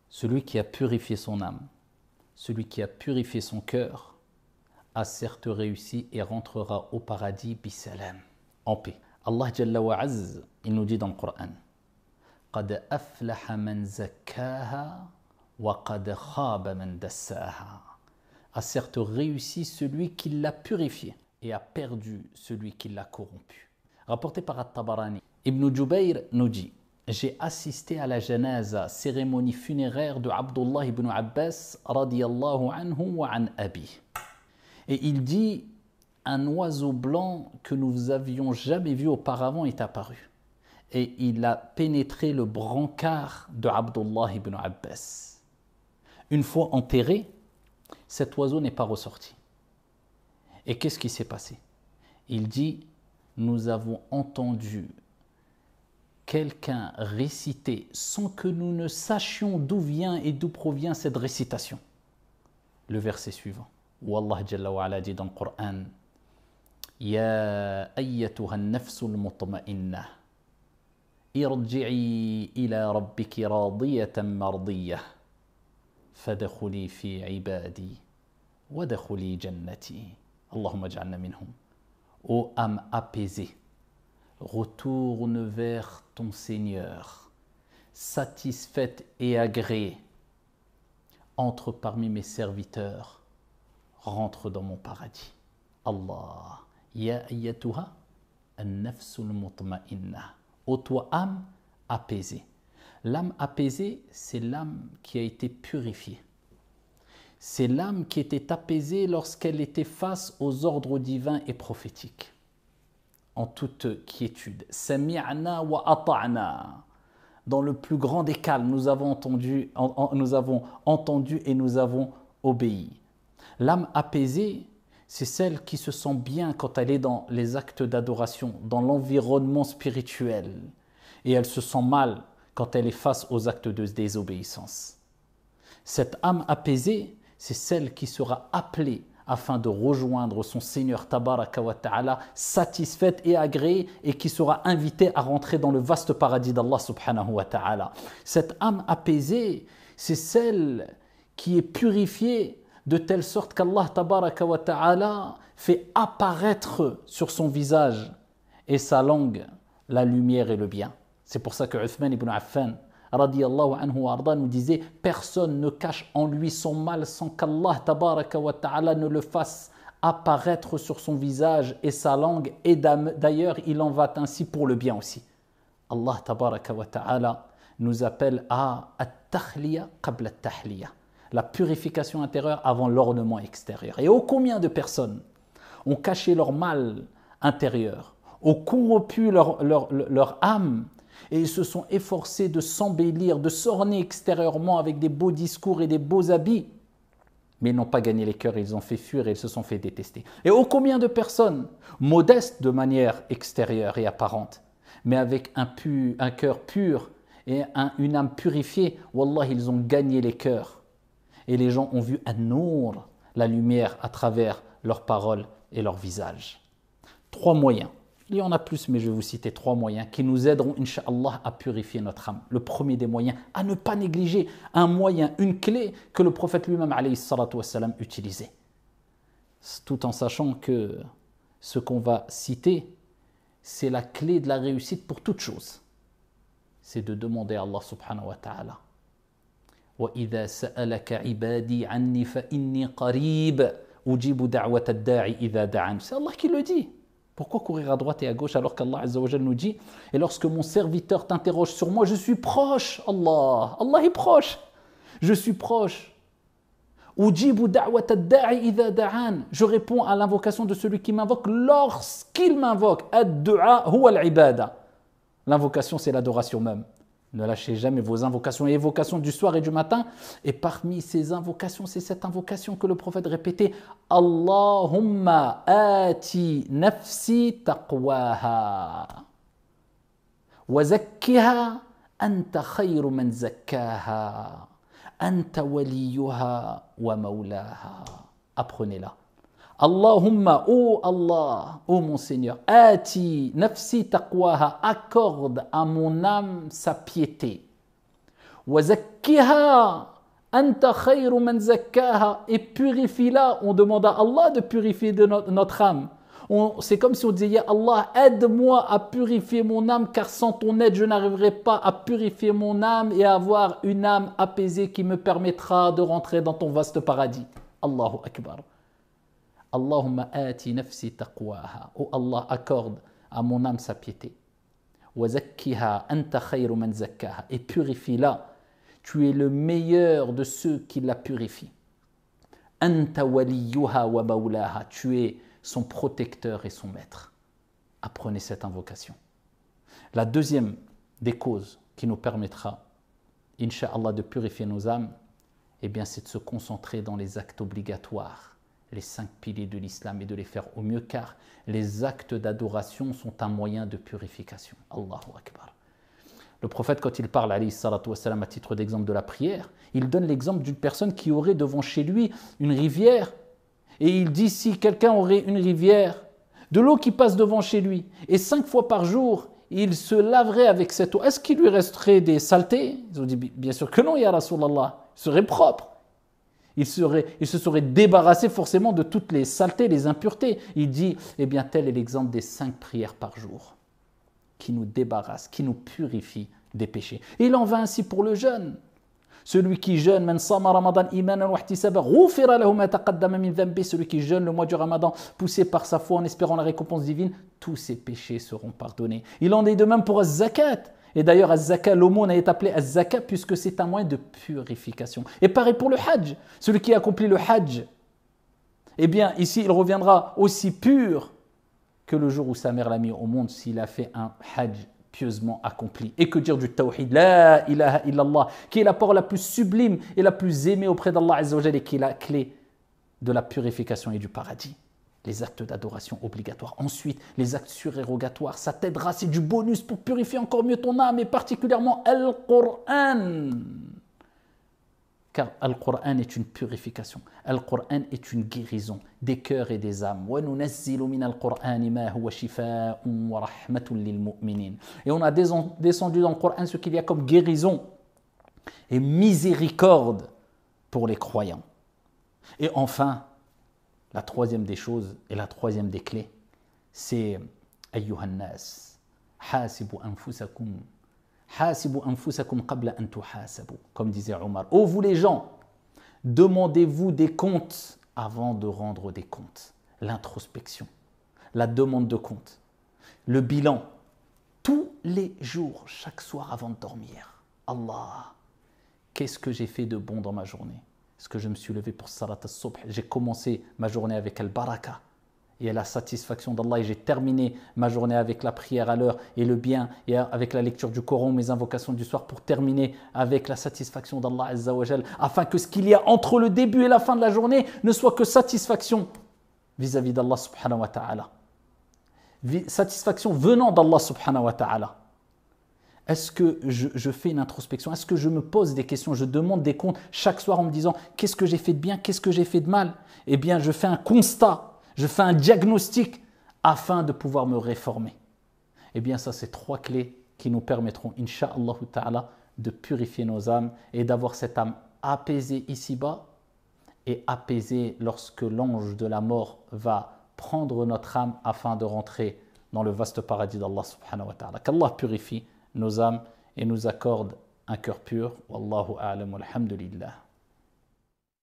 Celui qui a purifié son âme, celui qui a purifié son cœur, a certes réussi et rentrera au paradis bisalam, en paix. Allah Jalla wa Azz, il nous dit dans le Coran, قَدْ أَفْلَحَ مَنْ زَكَّاهَا وَقَدْ خَابَ مَنْ دَسَّاهَا. A certes réussi celui qui l'a purifié et a perdu celui qui l'a corrompu. Rapporté par At-Tabarani, Ibn Jubayr nous dit: j'ai assisté à la janaza, cérémonie funéraire de Abdullah ibn Abbas radiyallahu anhu wa an abi. Et il dit: un oiseau blanc que nous avions jamais vu auparavant est apparu. Et il a pénétré le brancard de Abdullah ibn Abbas. Une fois enterré, cet oiseau n'est pas ressorti. Et qu'est-ce qui s'est passé? Il dit: nous avons entendu quelqu'un réciter sans que nous ne sachions d'où vient et d'où provient cette récitation. Le verset suivant, où Allah Jalla wa Ala dit dans le Coran: Ya ayyatuha an-nafsu al-mutma'innah irji'i ila rabbiki radiyatan mardiyah fadkhuli fi ibadi wadkhuli jannati. Allahumma ij'alna minhum. Ô âme apaisée, retourne vers ton Seigneur, satisfaite et agréée. Entre parmi mes serviteurs, rentre dans mon paradis. Allah, ya ayyatuha an-nafsul mutma'inna. Ô toi âme apaisée. L'âme apaisée, c'est l'âme qui a été purifiée. C'est l'âme qui était apaisée lorsqu'elle était face aux ordres divins et prophétiques, en toute quiétude. Sami'na wa ata'na. Dans le plus grand des calmes, nous avons entendu et nous avons obéi. L'âme apaisée, c'est celle qui se sent bien quand elle est dans les actes d'adoration, dans l'environnement spirituel. Et elle se sent mal quand elle est face aux actes de désobéissance. Cette âme apaisée, c'est celle qui sera appelée afin de rejoindre son Seigneur Tabaraka wa Ta'ala, satisfaite et agréée, et qui sera invitée à rentrer dans le vaste paradis d'Allah subhanahu wa ta'ala. Cette âme apaisée, c'est celle qui est purifiée de telle sorte qu'Allah Tabaraka wa Ta'ala fait apparaître sur son visage et sa langue la lumière et le bien. C'est pour ça que Uthman ibn Affan radiyallahu anhu wa arda nous disait: personne ne cache en lui son mal sans qu'Allah tabaraka wa ta'ala ne le fasse apparaître sur son visage et sa langue, et d'ailleurs il en va ainsi pour le bien aussi. Allah tabaraka wa ta'ala nous appelle à at-takhliya qabla at-tahliya, la purification intérieure avant l'ornement extérieur. Et ô combien de personnes ont caché leur mal intérieur, ont corrompu leur âme, et ils se sont efforcés de s'embellir, de s'orner extérieurement avec des beaux discours et des beaux habits, mais ils n'ont pas gagné les cœurs, ils ont fait fuir et ils se sont fait détester. Et ô combien de personnes, modestes de manière extérieure et apparente, mais avec un cœur pur et une âme purifiée, wallah, ils ont gagné les cœurs. Et les gens ont vu an-nour, la lumière, à travers leurs paroles et leurs visages. 3 moyens. Il y en a plus, mais je vais vous citer 3 moyens qui nous aideront, Inch'Allah, à purifier notre âme. Le premier des moyens, à ne pas négliger un moyen, une clé que le prophète lui-même, alayhi salatu wassalam, utilisait. Tout en sachant que ce qu'on va citer, c'est la clé de la réussite pour toute chose. C'est de demander à Allah subhanahu wa ta'ala: وَإِذَا سَأَلَكَ عِبَادِي عَنِّي فَإِنِّي قَرِيبٌ أُجِيبُ دَعْوَةَ الدَّاعِ إِذَا دَعَانِ. C'est Allah qui le dit. Pourquoi courir à droite et à gauche alors qu'Allah Azza wa Jal nous dit: et lorsque mon serviteur t'interroge sur moi, je suis proche. Allah est proche. Je suis proche. Ujibu da'wata ad-da'i idha da'an. Je réponds à l'invocation de celui qui m'invoque lorsqu'il m'invoque. Ad-du'a huwa al-ibada. L'invocation, c'est l'adoration même. Ne lâchez jamais vos invocations et évocations du soir et du matin. Et parmi ces invocations, c'est cette invocation que le prophète répétait: Allahumma ati nafsi taqwaha wa zakkiha anta khayru man zakkaha anta waliyuha wa maulaha. Apprenez-la. Allahumma, ô Allah, ô mon Seigneur, ati nafsi taqwaha, accorde à mon âme sa piété. وَزَكِّهَا أَنْتَ خَيْرُ مَنْ زَكَّاهَا. Et purifie-la. On demande à Allah de purifier notre âme. C'est comme si on disait, Ya Allah, aide-moi à purifier mon âme, car sans ton aide, je n'arriverai pas à purifier mon âme et à avoir une âme apaisée qui me permettra de rentrer dans ton vaste paradis. Allahu Akbar. Allahumma ati nafsi taqwaha. Oh Allah, accorde à mon âme sa piété. Wa zakkiha anta khayru man zakkaha. Et purifie-la. Tu es le meilleur de ceux qui la purifient. Anta waliyuha wa mawlaha. Tu es son protecteur et son maître. Apprenez cette invocation. La deuxième des causes qui nous permettra, Inch'Allah, de purifier nos âmes, eh bien, c'est de se concentrer dans les actes obligatoires, les 5 piliers de l'islam, et de les faire au mieux, car les actes d'adoration sont un moyen de purification. Allahu Akbar. Le prophète, quand il parle, alayhi salatu wassalam, à titre d'exemple de la prière, il donne l'exemple d'une personne qui aurait devant chez lui une rivière. Et il dit, si quelqu'un aurait une rivière, de l'eau qui passe devant chez lui, et 5 fois par jour, il se laverait avec cette eau, est-ce qu'il lui resterait des saletés? Ils ont dit, bien sûr que non, ya Rasulallah, il serait propre. Il se serait débarrassé forcément de toutes les saletés, les impuretés. Il dit, eh bien, tel est l'exemple des 5 prières par jour, qui nous débarrassent, qui nous purifient des péchés. Et il en va ainsi pour le jeûne. Celui qui jeûne, celui qui jeûne le mois du Ramadan, poussé par sa foi en espérant la récompense divine, tous ses péchés seront pardonnés. Il en est de même pour Az-Zakat. Et d'ailleurs, Az-Zakat, l'aumône est appelé Az-Zakat puisque c'est un moyen de purification. Et pareil pour le Hajj. Celui qui accomplit le Hajj, eh bien, ici, il reviendra aussi pur que le jour où sa mère l'a mis au monde s'il a fait un Hajj pieusement accompli. Et que dire du tawhid, la ilaha illallah, qui est la parole la plus sublime et la plus aimée auprès d'Allah Azza wa Jalla, et qui est la clé de la purification et du paradis. Les actes d'adoration obligatoires. Ensuite, les actes surérogatoires, ça t'aidera, c'est du bonus pour purifier encore mieux ton âme, et particulièrement Al-Qur'an. Car Al-Qur'an est une purification. Al-Qur'an est une guérison des cœurs et des âmes. Et on a descendu dans le Qur'an ce qu'il y a comme guérison et miséricorde pour les croyants. Et enfin, la troisième des choses et la troisième des clés, c'est Ayyuhan nas, hasibu anfusakum. Comme disait Omar. Ô vous les gens, demandez-vous des comptes avant de rendre des comptes. L'introspection, la demande de compte, le bilan, tous les jours, chaque soir avant de dormir. Allah, qu'est-ce que j'ai fait de bon dans ma journée? Est-ce que je me suis levé pour Salat al-Subh? J'ai commencé ma journée avec Al-Baraka et la satisfaction d'Allah, et j'ai terminé ma journée avec la prière à l'heure et le bien, et avec la lecture du Coran, mes invocations du soir, pour terminer avec la satisfaction d'Allah Azza wa Jal, afin que ce qu'il y a entre le début et la fin de la journée ne soit que satisfaction vis-à-vis d'Allah subhanahu wa ta'ala. Satisfaction venant d'Allah subhanahu wa ta'ala. Est-ce que je fais une introspection? Est-ce que je me pose des questions? Je demande des comptes chaque soir en me disant qu'est-ce que j'ai fait de bien, qu'est-ce que j'ai fait de mal? Eh bien, je fais un constat. Je fais un diagnostic afin de pouvoir me réformer. Eh bien, ça, c'est 3 clés qui nous permettront, incha'Allah ta'ala, de purifier nos âmes et d'avoir cette âme apaisée ici-bas et apaisée lorsque l'ange de la mort va prendre notre âme afin de rentrer dans le vaste paradis d'Allah subhanahu wa ta'ala. Qu'Allah purifie nos âmes et nous accorde un cœur pur. Wallahu a'lam, walhamdulillah.